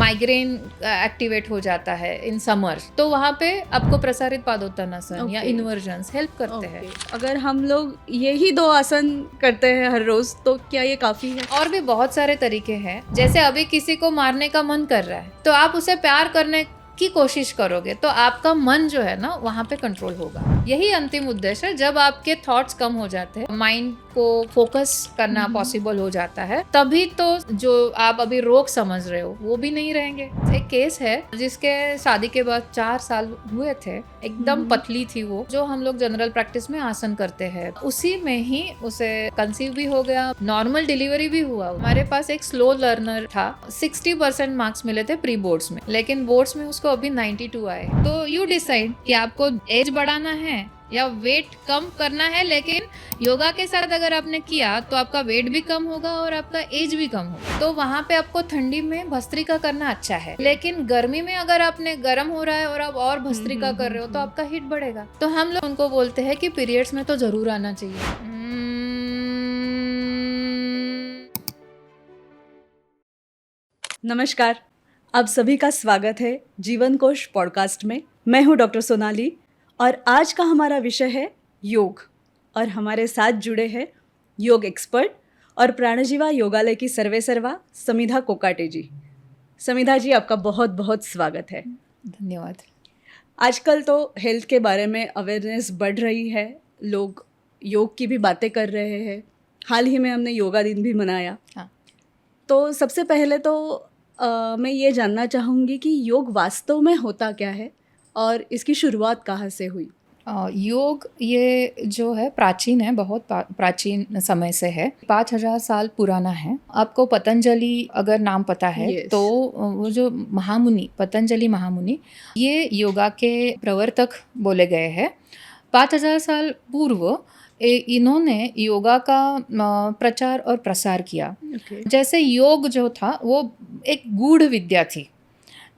Migraine activate हो जाता है इन समर, तो वहाँ पे आपको प्रसारित पादोत्तानासन या इन्वर्जन्स हेल्प करते हैं। अगर हम लोग यही 2 आसन करते हैं हर रोज तो क्या ये काफी है? और भी बहुत सारे तरीके हैं। जैसे अभी किसी को मारने का मन कर रहा है तो आप उसे प्यार करने की कोशिश करोगे तो आपका मन जो है ना वहाँ पे कंट्रोल होगा। यही अंतिम उद्देश्य है। जब आपके थॉट्स कम हो जाते हैं, माइंड को फोकस करना पॉसिबल हो जाता है, तभी तो जो आप अभी रोग समझ रहे हो वो भी नहीं रहेंगे। एक केस है जिसके शादी के बाद 4 साल हुए थे, एकदम पतली थी वो, जो हम लोग जनरल प्रैक्टिस में आसन करते हैं, उसी में ही उसे कंसीव भी हो गया, नॉर्मल डिलीवरी भी हुआ। हमारे पास एक स्लो लर्नर था, 60% मार्क्स मिले थे प्री बोर्ड्स में, लेकिन बोर्ड्स में उसको अभी 92 आए। तो यू डिसाइड कि आपको एज बढ़ाना है या वेट कम करना है, लेकिन योगा के साथ अगर आपने किया तो आपका वेट भी कम होगा और आपका एज भी कम होगा। तो वहाँ पे आपको ठंडी में भस्त्रिका करना अच्छा है, लेकिन गर्मी में अगर आपने गर्म हो रहा है और आप और भस्त्रिका कर रहे हो तो आपका हीट बढ़ेगा। तो हम लोग उनको बोलते हैं कि पीरियड्स में तो जरूर आना चाहिए। नमस्कार, आप सभी का स्वागत है जीवन कोश पॉडकास्ट में। मैं हूं डॉक्टर सोनाली और आज का हमारा विषय है योग। और हमारे साथ जुड़े हैं योग एक्सपर्ट और प्राणजीवा योगालय की सर्वेसर्वा समिधा कोकाटे जी। समिधा जी, आपका बहुत बहुत स्वागत है। धन्यवाद। आजकल तो हेल्थ के बारे में अवेयरनेस बढ़ रही है, लोग योग की भी बातें कर रहे हैं। हाल ही में हमने योगा दिन भी मनाया। हाँ। तो सबसे पहले तो मैं ये जानना चाहूँगी कि योग वास्तव में होता क्या है और इसकी शुरुआत कहाँ से हुई? योग ये जो है प्राचीन है, बहुत प्राचीन समय से है, 5000 साल पुराना है। आपको पतंजलि अगर नाम पता है Yes. तो वो जो महामुनि, पतंजलि महामुनि, ये योगा के प्रवर्तक बोले गए हैं। 5000 साल पूर्व इन्होंने योगा का प्रचार और प्रसार किया। जैसे योग जो था वो एक गूढ़ विद्या थी,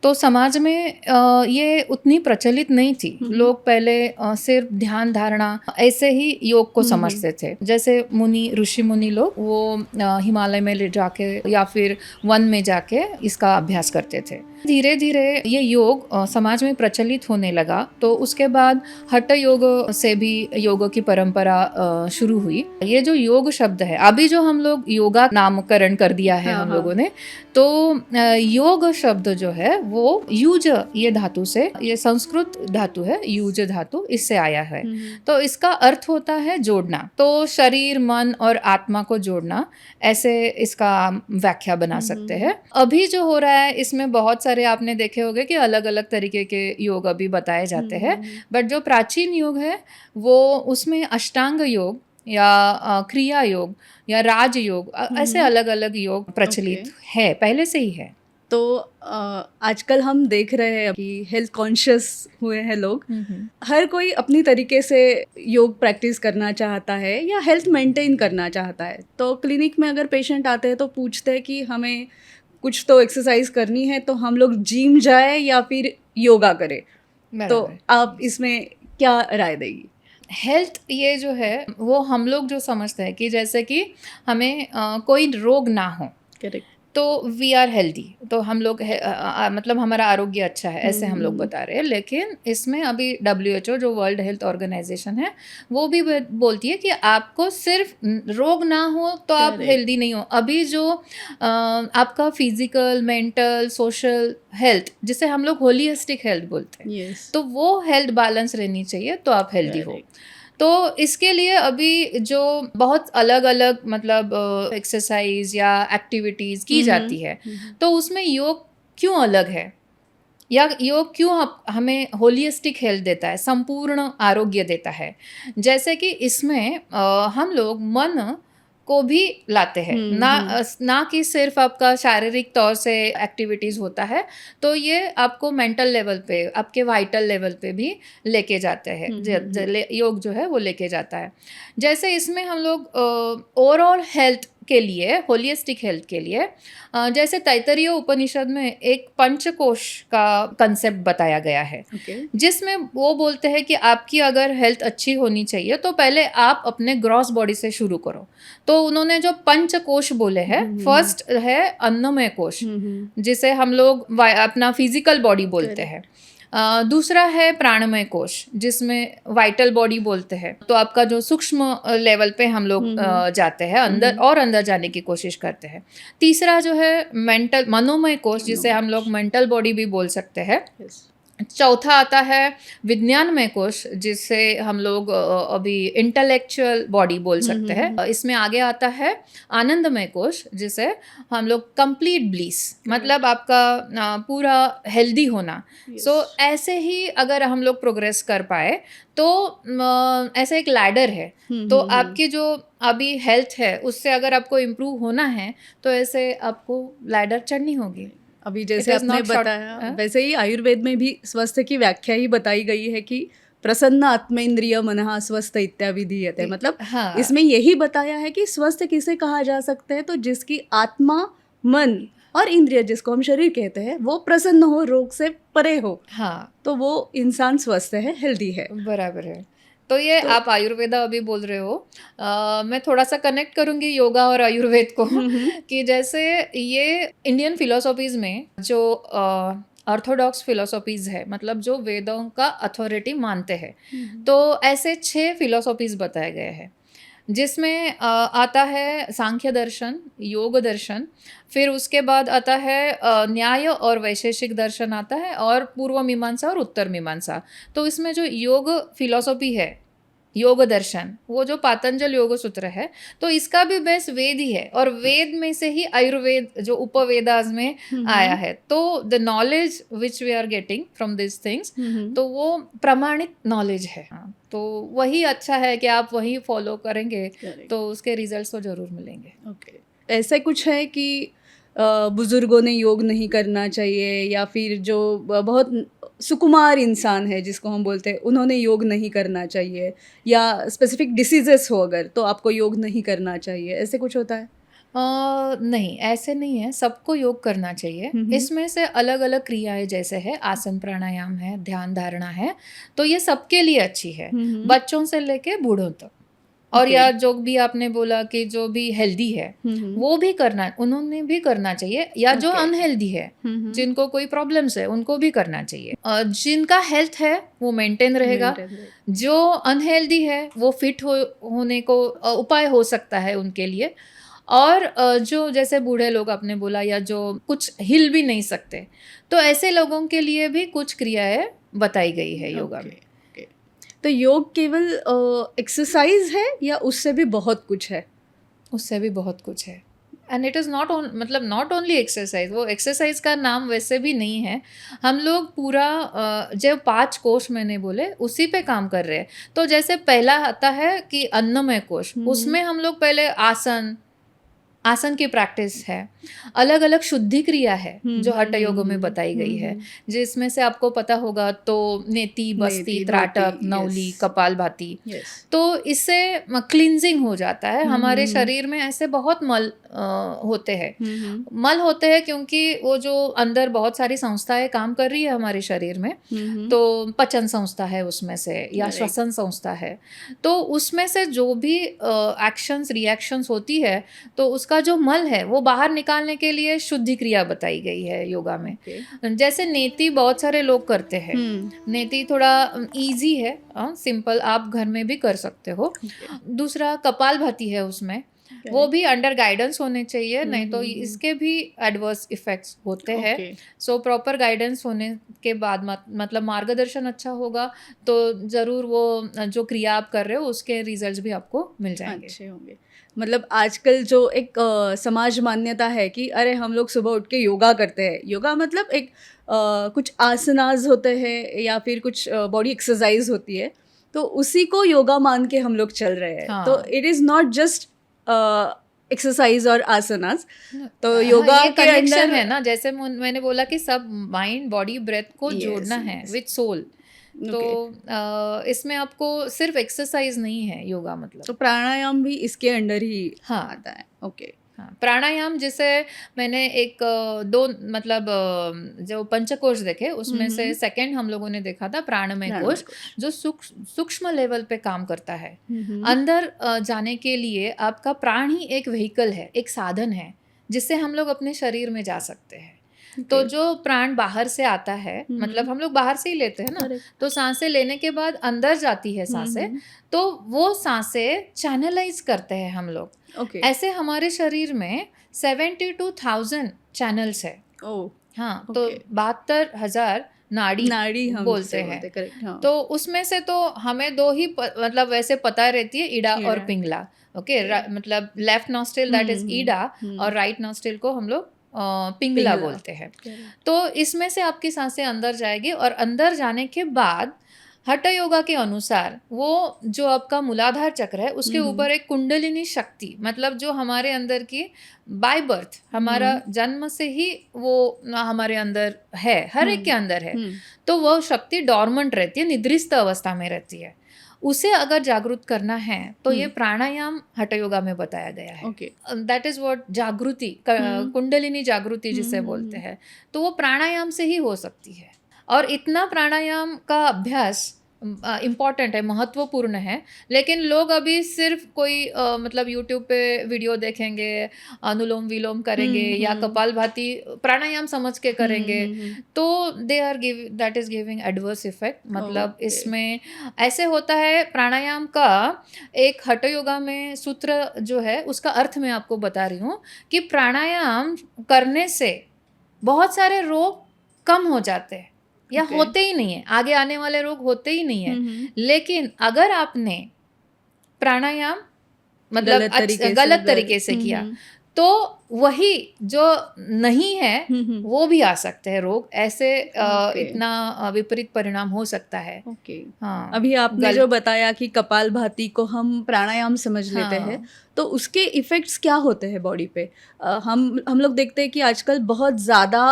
तो समाज में ये उतनी प्रचलित नहीं थी। लोग पहले सिर्फ ध्यान धारणा ऐसे ही योग को समझते थे। जैसे मुनि, ऋषि मुनि लोग वो हिमालय में ले जाके या फिर वन में जाके इसका अभ्यास करते थे। धीरे धीरे ये योग समाज में प्रचलित होने लगा, तो उसके बाद हठ योग से भी योग की परंपरा शुरू हुई। ये जो योग शब्द है, अभी जो हम लोग योगा नामकरण कर दिया है हम लोगों ने, तो योग शब्द जो है वो यूज, ये धातु से, ये संस्कृत धातु है, यूज धातु, इससे आया है। तो इसका अर्थ होता है जोड़ना, तो शरीर, मन और आत्मा को जोड़ना, ऐसे इसका व्याख्या बना सकते हैं। अभी जो हो रहा है इसमें बहुत सारे आपने देखे होंगे कि अलग अलग तरीके के योग अभी बताए जाते हैं, बट जो प्राचीन योग है वो उसमें अष्टांग योग या क्रिया योग या राज योग, ऐसे अलग अलग योग प्रचलित है, पहले से ही है। तो आजकल हम देख रहे हैं कि हेल्थ कॉन्शियस हुए हैं लोग। हर कोई अपनी तरीके से योग प्रैक्टिस करना चाहता है या हेल्थ मेंटेन करना चाहता है। तो क्लिनिक में अगर पेशेंट आते हैं तो पूछते हैं कि हमें कुछ तो एक्सरसाइज करनी है, तो हम लोग जिम जाए या फिर योगा करें। तो आप इसमें क्या राय देगी? हेल्थ ये जो है वो हम लोग जो समझते हैं कि जैसे कि हमें कोई रोग ना हो, करेक्ट, तो वी आर हेल्दी, तो हम लोग मतलब हमारा आरोग्य अच्छा है, ऐसे हम लोग बता रहे हैं। लेकिन इसमें अभी WHO जो वर्ल्ड हेल्थ ऑर्गेनाइजेशन है वो भी बोलती है कि आपको सिर्फ रोग ना हो तो आप हेल्दी नहीं हो। अभी जो आपका फिजिकल, मेंटल, सोशल हेल्थ, जिसे हम लोग होलिस्टिक हेल्थ बोलते हैं, तो वो हेल्थ बैलेंस रहनी चाहिए तो आप हेल्दी हो। तो इसके लिए अभी जो बहुत अलग अलग मतलब एक्सरसाइज या एक्टिविटीज़ की जाती है, तो उसमें योग क्यों अलग है, या योग क्यों हमें होलिस्टिक हेल्थ देता है, संपूर्ण आरोग्य देता है। जैसे कि इसमें हम लोग मन को भी लाते हैं, ना कि सिर्फ आपका शारीरिक तौर से एक्टिविटीज़ होता है, तो ये आपको मेंटल लेवल पे, आपके वाइटल लेवल पे भी लेके जाते हैं। योग जो है वो लेके जाता है। जैसे इसमें हम लोग ओवरऑल हेल्थ के लिए, होलिस्टिक हेल्थ के लिए, जैसे तैत्तरीय उपनिषद में एक पंचकोश का कंसेप्ट बताया गया है, जिसमें वो बोलते हैं कि आपकी अगर हेल्थ अच्छी होनी चाहिए तो पहले आप अपने ग्रॉस बॉडी से शुरू करो। तो उन्होंने जो पंचकोश बोले हैं, फर्स्ट है अन्नमय कोश, जिसे हम लोग अपना फिजिकल बॉडी बोलते हैं। दूसरा है प्राणमय कोश, जिसमें वाइटल बॉडी बोलते हैं। तो आपका जो सूक्ष्म लेवल पे हम लोग जाते हैं, अंदर और अंदर जाने की कोशिश करते हैं। तीसरा जो है मेंटल मनोमय कोश, जिसे हम लोग मेंटल बॉडी भी बोल सकते हैं। चौथा आता है विज्ञानमय कोश, जिसे हम लोग अभी इंटेलेक्चुअल बॉडी बोल सकते हैं। इसमें आगे आता है आनंदमय कोश, जिसे हम लोग कंप्लीट ब्लीस, मतलब आपका पूरा हेल्दी होना। सो ऐसे ही अगर हम लोग प्रोग्रेस कर पाए तो ऐसा एक लैडर है। तो आपकी जो अभी हेल्थ है उससे अगर आपको इम्प्रूव होना है तो ऐसे आपको लैडर चढ़नी होगी। अभी जैसे आपने बताया वैसे ही आयुर्वेद में भी स्वास्थ्य की व्याख्या ही बताई गई है कि प्रसन्न आत्मेंद्रिय मनः स्वस्थ इत्याविधीयते, मतलब इसमें यही बताया है कि स्वस्थ किसे कहा जा सकता है, तो जिसकी आत्मा, मन और इंद्रिय, जिसको हम शरीर कहते हैं, वो प्रसन्न हो, रोग से परे हो, तो वो इंसान स्वस्थ है, हेल्दी है। बराबर है। तो ये आप आयुर्वेदा अभी बोल रहे हो, मैं थोड़ा सा कनेक्ट करूंगी योगा और आयुर्वेद को कि जैसे ये इंडियन फिलोसॉफीज में जो ऑर्थोडॉक्स फिलोसॉफीज है, मतलब जो वेदों का अथॉरिटी मानते हैं, तो ऐसे 6 फिलोसॉफीज बताए गए हैं, जिसमें आता है सांख्य दर्शन, योग दर्शन, फिर उसके बाद आता है न्याय और वैशेषिक दर्शन आता है, और पूर्व मीमांसा और उत्तर मीमांसा। तो इसमें जो योग फिलॉसफी है, योग दर्शन, वो जो पातंजल योग सूत्र है, तो इसका भी बेस वेद ही है, और वेद में से ही आयुर्वेद जो उपवेदास में आया है। तो the knowledge which we are getting from this things, तो वो प्रमाणित नॉलेज है। तो वही अच्छा है कि आप वही फॉलो करेंगे तो उसके रिजल्ट्स तो जरूर मिलेंगे। ऐसा कुछ है कि बुजुर्गों ने योग नहीं करना चाहिए, या फिर जो बहुत सुकुमार इंसान है जिसको हम बोलते हैं, उन्होंने योग नहीं करना चाहिए, या स्पेसिफिक डिसीजेस हो अगर तो आपको योग नहीं करना चाहिए, ऐसे कुछ होता है? नहीं, ऐसे नहीं है, सबको योग करना चाहिए। इसमें से अलग अलग क्रियाएं जैसे है आसन प्राणायाम है, ध्यान धारणा है, तो ये सबके लिए अच्छी है, बच्चों से लेके बूढ़ों तक। और या जो भी आपने बोला कि जो भी हेल्दी है वो भी करना, उन्होंने भी करना चाहिए, या जो अनहेल्दी है, जिनको कोई प्रॉब्लम्स है, उनको भी करना चाहिए। जिनका हेल्थ है वो मेंटेन रहेगा, जो अनहेल्दी है वो फिट होने को उपाय हो सकता है उनके लिए। और जो जैसे बूढ़े लोग आपने बोला, या जो कुछ हिल भी नहीं सकते, तो ऐसे लोगों के लिए भी कुछ क्रियाएं बताई गई है योगा में। तो योग केवल एक्सरसाइज है या उससे भी बहुत कुछ है? उससे भी बहुत कुछ है, एंड इट इज़ मतलब नॉट ओनली एक्सरसाइज। वो एक्सरसाइज का नाम वैसे भी नहीं है। हम लोग पूरा जो 5 कोश मैंने बोले उसी पे काम कर रहे हैं। तो जैसे पहला आता है कि अन्नमय कोश, उसमें हम लोग पहले आसन की प्रैक्टिस है, अलग अलग शुद्धि क्रिया है जो हठ योग में बताई गई है, जिसमें से आपको पता होगा तो नेति, बस्ती, त्राटक, नवली, कपालभाति। तो इससे क्लींजिंग हो जाता है। हमारे शरीर में ऐसे बहुत मल होते हैं, मल होते हैं क्योंकि वो जो अंदर बहुत सारी संस्थाएं काम कर रही है हमारे शरीर में, तो पचन संस्था है उसमें से, या श्वसन संस्था है, तो उसमें से जो भी एक्शंस रिएक्शंस होती है, तो उसका जो मल है वो बाहर निकालने के लिए शुद्धि क्रिया बताई गई है योगा में। जैसे नेति बहुत सारे लोग करते हैं, नेति थोड़ा इजी है, सिंपल, आप घर में भी कर सकते हो। दूसरा कपालभाति है, उसमें वो भी अंडर गाइडेंस होने चाहिए, नहीं तो इसके भी एडवर्स इफेक्ट्स होते हैं। सो प्रॉपर गाइडेंस होने के बाद, मतलब मार्गदर्शन अच्छा होगा, तो ज़रूर वो जो क्रिया आप कर रहे हो उसके रिजल्ट्स भी आपको मिल जाएंगे, अच्छे होंगे। मतलब आजकल जो एक समाज मान्यता है कि अरे हम लोग सुबह उठ के योगा करते हैं, योगा मतलब एक कुछ आसनाज होते हैं या फिर कुछ बॉडी एक्सरसाइज होती है, तो उसी को योगा मान के हम लोग चल रहे हैं। तो it is not just exercise और आसनास, तो योगा ये के कनेक्शन अंदर है ना, जैसे मैंने बोला कि सब माइंड, बॉडी, ब्रेथ को जोड़ना है विथ सोल। तो इसमें आपको सिर्फ एक्सरसाइज नहीं है योगा तो मतलब। प्राणायाम भी इसके अंडर ही हाँ। आता है। ओके। हाँ, प्राणायाम जैसे मैंने एक दो मतलब जो पंचकोश देखे उसमें से सेकंड हम लोगों ने देखा था प्राणमय कोश, जो सूक्ष्म लेवल पे काम करता है। अंदर जाने के लिए आपका प्राण ही एक व्हीकल है, एक साधन है जिससे हम लोग अपने शरीर में जा सकते हैं। तो जो प्राण बाहर से आता है, मतलब हम लोग बाहर से ही लेते हैं ना, तो सांसें लेने के बाद अंदर जाती है सांसें, तो वो सांसें चैनलाइज करते हैं हम लोग। ऐसे हमारे शरीर में 72,000 चैनल्स है। हाँ, तो 72,000 नाड़ी हम बोलते हैं। तो उसमें से तो हमें दो ही मतलब वैसे पता रहती है, ईडा और पिंगला। ओके, मतलब लेफ्ट नॉस्ट्रिल दैट इज ईडा और राइट नॉस्ट्रिल को हम लोग पिंगला बोलते हैं। तो इसमें से आपकी सांसें अंदर जाएगी और अंदर जाने के बाद हठ योगा के अनुसार वो जो आपका मूलाधार चक्र है उसके ऊपर एक कुंडलिनी शक्ति, मतलब जो हमारे अंदर की बाय बर्थ, हमारा जन्म से ही वो हमारे अंदर है, हर एक के अंदर है। तो वो शक्ति डॉर्मेंट रहती है, निद्रिस्त अवस्था में रहती है। उसे अगर जागृत करना है तो ये प्राणायाम हठ योगा में बताया गया है। दैट इज व्हाट जागृति, कुंडलिनी जागृति जिसे बोलते हैं। तो वो प्राणायाम से ही हो सकती है। और इतना प्राणायाम का अभ्यास इम्पॉर्टेंट है, महत्वपूर्ण है। लेकिन लोग अभी सिर्फ कोई मतलब यूट्यूब पे वीडियो देखेंगे, अनुलोम विलोम करेंगे या कपालभाति प्राणायाम समझ के करेंगे, तो they are that is giving adverse effect. मतलब इसमें ऐसे होता है, प्राणायाम का एक हठ योगा में सूत्र जो है उसका अर्थ मैं आपको बता रही हूँ कि प्राणायाम करने से बहुत सारे रोग कम हो जाते हैं या होते ही नहीं है, आगे आने वाले रोग होते ही नहीं है। लेकिन अगर आपने प्राणायाम मतलब गलत तरीके से किया तो वही जो नहीं है वो भी आ सकते हैं रोग, ऐसे इतना विपरीत परिणाम हो सकता है। हाँ, अभी आपने जो बताया कि कपालभाति को हम प्राणायाम समझ लेते हैं, तो उसके इफेक्ट्स क्या होते हैं बॉडी पे? हम लोग देखते हैं कि आजकल बहुत ज़्यादा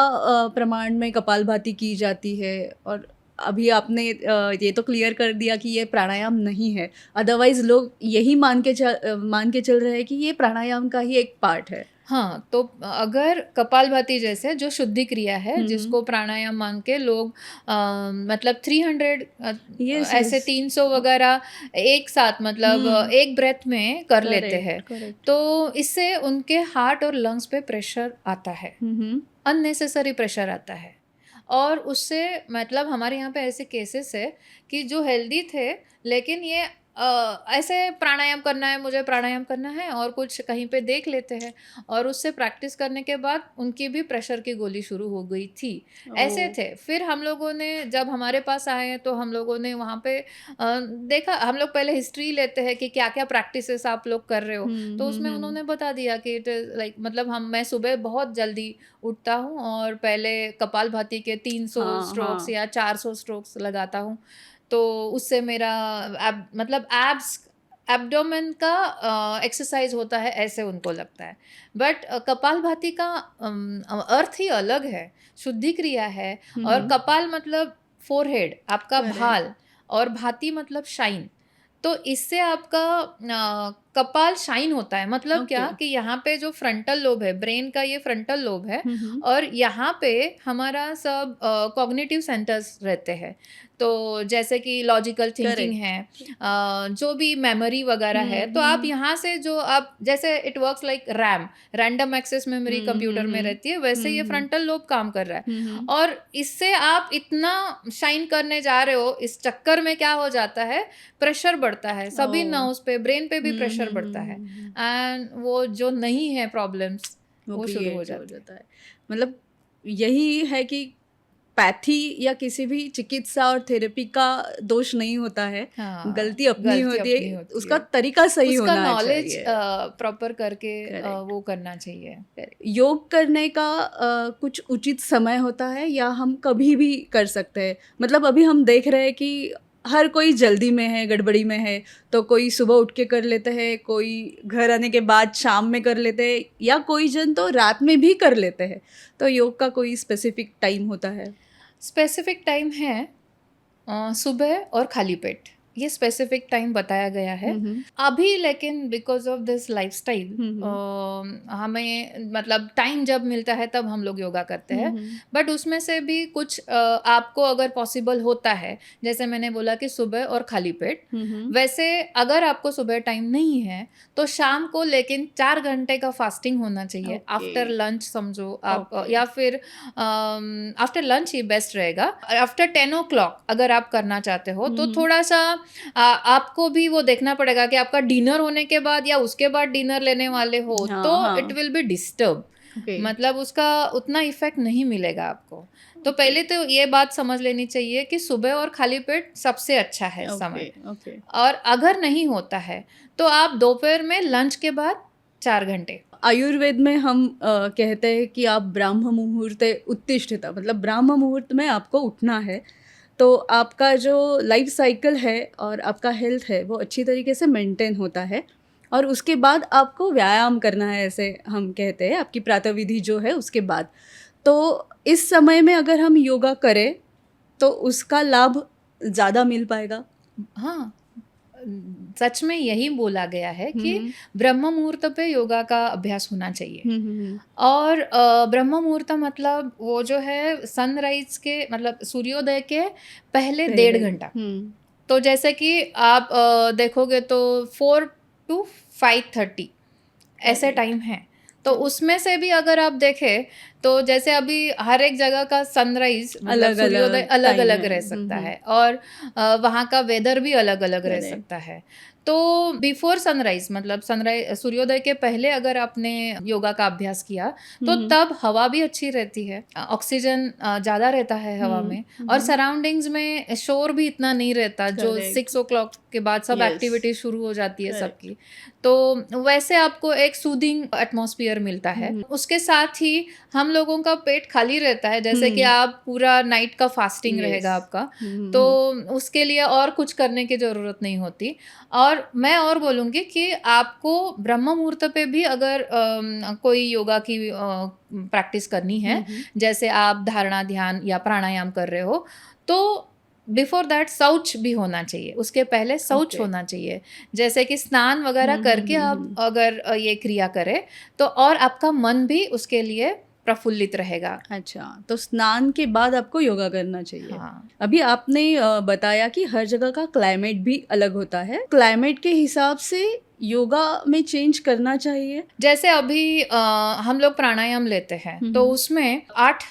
प्रमाण में कपालभाति की जाती है, और अभी आपने ये तो क्लियर कर दिया कि ये प्राणायाम नहीं है, अदरवाइज लोग यही मान के चल रहे हैं कि ये प्राणायाम का ही एक पार्ट है। हाँ, तो अगर कपालभाति जैसे जो शुद्धि क्रिया है जिसको प्राणायाम मान के लोग मतलब 300 ऐसे 300 वगैरह एक साथ मतलब एक ब्रेथ में कर लेते हैं, तो इससे उनके हार्ट और लंग्स पे प्रेशर आता है, अननेसेसरी प्रेशर आता है। और उससे मतलब हमारे यहाँ पे ऐसे केसेस है कि जो हेल्दी थे लेकिन ये ऐसे प्राणायाम करना है, मुझे प्राणायाम करना है, और कुछ कहीं पे देख लेते हैं और उससे प्रैक्टिस करने के बाद उनकी भी प्रेशर की गोली शुरू हो गई थी। ऐसे थे। फिर हम लोगों ने जब हमारे पास आए तो हम लोगों ने वहाँ पे देखा, हम लोग पहले हिस्ट्री लेते हैं कि क्या क्या प्रैक्टिसेस आप लोग कर रहे हो, तो उसमें उन्होंने बता दिया कि इट इज लाइक मतलब मैं सुबह बहुत जल्दी उठता हूँ और पहले कपालभाति के 300 स्ट्रोक्स या 400 स्ट्रोक्स लगाता हूँ, तो उससे मेरा मतलब एब्डोमेन का एक्सरसाइज होता है, ऐसे उनको लगता है। बट कपालभाति का अर्थ ही अलग है, शुद्धि क्रिया है। और कपाल मतलब फोरहेड, आपका भाल, और भाति मतलब शाइन। तो इससे आपका कपाल शाइन होता है। मतलब क्या कि यहाँ पे जो फ्रंटल लोब है, ब्रेन का ये फ्रंटल लोब है, और यहाँ पे हमारा सब कॉग्निटिव सेंटर्स रहते हैं। तो जैसे कि लॉजिकल थिंकिंग है, जो भी मेमोरी वगैरह है, तो आप यहाँ से जो आप जैसे it works like RAM, random access memory computer में रहती है, वैसे ये फ्रंटल लोब काम कर रहा है। और इससे आप इतना शाइन करने जा रहे हो, इस चक्कर में क्या हो जाता है, प्रेशर बढ़ता है सभी नर्व्स पे, ब्रेन पे भी प्रेशर बढ़ता है, एंड वो जो नहीं है प्रॉब्लम्स वो शुरू हो जाता है। मतलब यही है कि पैथी या किसी भी चिकित्सा और थेरेपी का दोष नहीं होता है। गलती अपनी होती है, उसका तरीका सही होना चाहिए, नॉलेज प्रॉपर करके वो करना चाहिए। योग करने का कुछ उचित समय होता है या हम कभी भी कर सकते हैं? मतलब अभी हम देख रहे हैं कि हर कोई जल्दी में है, गड़बड़ी में है, तो कोई सुबह उठ के कर लेते हैं, कोई घर आने के बाद शाम में कर लेते हैं, या कोई जन तो रात में भी कर लेते हैं। तो योग का कोई स्पेसिफिक टाइम होता है? स्पेसिफिक टाइम है, सुबह और खाली पेट, ये स्पेसिफिक टाइम बताया गया है अभी। लेकिन बिकॉज ऑफ दिस लाइफस्टाइल हमें मतलब टाइम जब मिलता है तब हम लोग योगा करते हैं। बट उसमें से भी कुछ आपको अगर पॉसिबल होता है, जैसे मैंने बोला कि सुबह और खाली पेट, वैसे अगर आपको सुबह टाइम नहीं है तो शाम को लेकिन 4 घंटे का फास्टिंग होना चाहिए आफ्टर लंच समझो आप, या फिर आफ्टर लंच ही बेस्ट रहेगा। आफ्टर 10 o'clock अगर आप करना चाहते हो तो थोड़ा सा आपको भी वो देखना पड़ेगा कि आपका डिनर होने के बाद या उसके बाद डिनर लेने वाले हो तो इट विल बी डिस्टर्ब, मतलब उसका उतना इफेक्ट नहीं मिलेगा आपको। तो पहले तो ये बात समझ लेनी चाहिए कि सुबह और खाली पेट सबसे अच्छा है समय। और अगर नहीं होता है तो आप दोपहर में लंच के बाद 4 घंटे। आयुर्वेद में हम कहते हैं कि आप ब्राह्म मुहूर्ते उत्तिष्ठित, मतलब ब्राह्म मुहूर्त में आपको उठना है, तो आपका जो लाइफ साइकिल है और आपका हेल्थ है वो अच्छी तरीके से मेंटेन होता है। और उसके बाद आपको व्यायाम करना है, ऐसे हम कहते हैं, आपकी प्रातः विधि जो है उसके बाद। तो इस समय में अगर हम योगा करें तो उसका लाभ ज़्यादा मिल पाएगा। हाँ, सच में यही बोला गया है कि ब्रह्म मुहूर्त पे योगा का अभ्यास होना चाहिए। और ब्रह्म मुहूर्त मतलब वो जो है सनराइज के मतलब सूर्योदय के पहले 1.5 घंटा। तो जैसे कि आप देखोगे तो 4 to 5:30 ऐसे टाइम है। तो उसमें से भी अगर आप देखें तो जैसे अभी हर एक जगह का सनराइज मतलब सूर्योदय अलग अलग रह सकता है और वहाँ का वेदर भी अलग अलग रह सकता है। तो बिफोर सनराइज मतलब सनराइज सूर्योदय के पहले अगर आपने योगा का अभ्यास किया तो तब हवा भी अच्छी रहती है, ऑक्सीजन ज़्यादा रहता है हवा में, और सराउंडिंग्स में शोर भी इतना नहीं रहता जो 6 o'clock के बाद सब एक्टिविटी शुरू हो जाती है सबकी। तो वैसे आपको एक सूदिंग एटमॉस्फेयर मिलता है। उसके साथ ही हम लोगों का पेट खाली रहता है, जैसे कि आप पूरा नाइट का फास्टिंग रहेगा आपका, तो उसके लिए और कुछ करने की ज़रूरत नहीं होती। और मैं और बोलूँगी कि आपको ब्रह्म मुहूर्त पे भी अगर कोई योगा की प्रैक्टिस करनी है, जैसे आप धारणा ध्यान या प्राणायाम कर रहे हो, तो बिफोर दैट शौच भी होना चाहिए, उसके पहले शौच होना चाहिए। जैसे कि स्नान वगैरह करके आप अगर ये क्रिया करें तो और आपका मन भी उसके लिए प्रफुल्लित रहेगा। अच्छा, तो स्नान के बाद आपको योगा करना चाहिए। हाँ। अभी आपने बताया कि हर जगह का क्लाइमेट भी अलग होता है, क्लाइमेट के हिसाब से योगा में चेंज करना चाहिए। जैसे अभी हम लोग प्राणायाम लेते हैं तो उसमें 8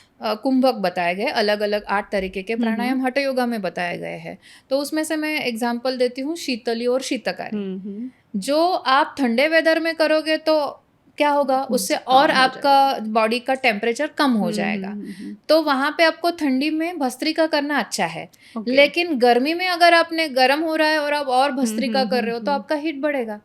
कुंभक बताए गए, अलग अलग 8 तरीके के प्राणायाम हठ योगा में बताए गए हैं। तो उसमें से मैं एग्जांपल देती हूँ शीतली और शीतकारी। जो आप ठंडे वेदर में करोगे तो क्या होगा, उससे और आपका बॉडी का टेम्परेचर कम हो जाएगा। तो वहाँ पे आपको ठंडी में भस्त्रिका करना अच्छा है। लेकिन गर्मी में अगर आपने गर्म हो रहा है और आप और भस्त्रिका कर रहे हो तो आपका हीट बढ़ेगा।